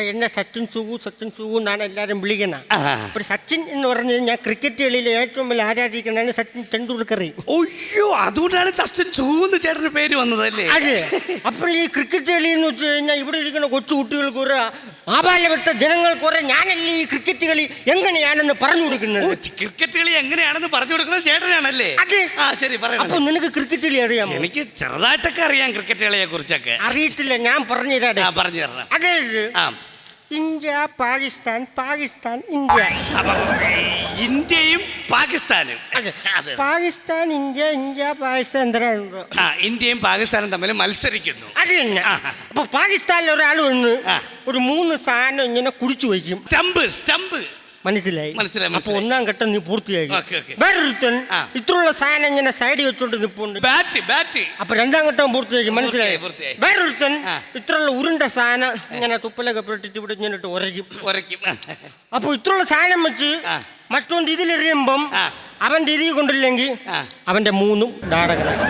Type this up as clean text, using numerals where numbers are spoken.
എന്നെ സച്ചിൻ സുഗു എന്നാണ് എല്ലാവരും വിളിക്കുന്നത്. അപ്പോൾ സച്ചിൻ എന്ന് പറഞ്ഞത് ഞാൻ ക്രിക്കറ്റ് കളിയിൽ ഏറ്റവും വലിയ ആരാധിക്കുന്നതാണ് സച്ചിൻ ടെണ്ടുൽക്കർ. അയ്യോ, അതുകൊണ്ടാണ് സച്ചിൻ സുഗു ചേട്ടന് പേര് വന്നതല്ലേ? അതെ. അപ്പോൾ ഈ ക്രിക്കറ്റ് കളി എന്ന് വെച്ച് കഴിഞ്ഞാൽ ഇവിടെ ഇരിക്കുന്ന കൊച്ചു കുട്ടികൾ കുറെ ആപാലപ്പെട്ട ജനങ്ങൾ കുറെ ഞാനല്ലേ ഈ ക്രിക്കറ്റ് കളി എങ്ങനെയാണെന്ന് പറഞ്ഞു കൊടുക്കുന്നത്. ക്രിക്കറ്റ് കളി എങ്ങനെയാണെന്ന് പറഞ്ഞു കൊടുക്കുന്നത് ചേട്ടനാണല്ലേ? അതെ. ശരി, പറയാം. അപ്പൊ നിനക്ക് ക്രിക്കറ്റ് കളി അറിയാമോ? എനിക്ക് ചെറുതായിട്ടൊക്കെ അറിയാം ക്രിക്കറ്റ് കളിയെ കുറിച്ചൊക്കെ. അറിയത്തില്ല, ഞാൻ പറഞ്ഞു തരാം. പറഞ്ഞു തരാം. അതായത് ഇന്ത്യ പാകിസ്ഥാൻ, പാകിസ്ഥാൻ ഇന്ത്യ. ഇന്ത്യയും പാകിസ്ഥാനും. പാകിസ്ഥാൻ ഇന്ത്യ, ഇന്ത്യ പാകിസ്ഥാൻ എന്തിനാണോ? ഇന്ത്യയും പാകിസ്ഥാനും തമ്മിൽ മത്സരിക്കുന്നു. അത് തന്നെ. അപ്പൊ പാകിസ്ഥാനിൽ ഒരാൾ വന്ന് ഒരു 3 സാധനം ഇങ്ങനെ കുടിച്ചു വയ്ക്കും. സ്റ്റമ്പ്. മനസ്സിലായി. അപ്പൊ 1-ാം ഘട്ടം നീ പൂർത്തിയായി. വേറൊരുത്തൻ ഇത്രയുള്ള സാധനം ഇങ്ങനെ സൈഡിൽ വെച്ചോണ്ട് നിൽപ്പുണ്ട്. അപ്പൊ 2-ാം ഘട്ടം പൂർത്തിയാക്കി. മനസ്സിലായി. വേറൊരുത്തൻ ഇത്രയുള്ള ഉരുണ്ട സാധനം ഇങ്ങനെ തുപ്പലൊക്കെ പെട്ടിട്ട് ഇവിടെ ഇങ്ങനെ ഉരയ്ക്കും. അപ്പൊ ഇത്രയുള്ള സാധനം വെച്ച് മറ്റോണ്ട് ഇതിലെറിയുമ്പം അവന്റെ ഇതിൽ കൊണ്ടില്ലെങ്കിൽ അവന്റെ 3 ഡാടകളാണ്.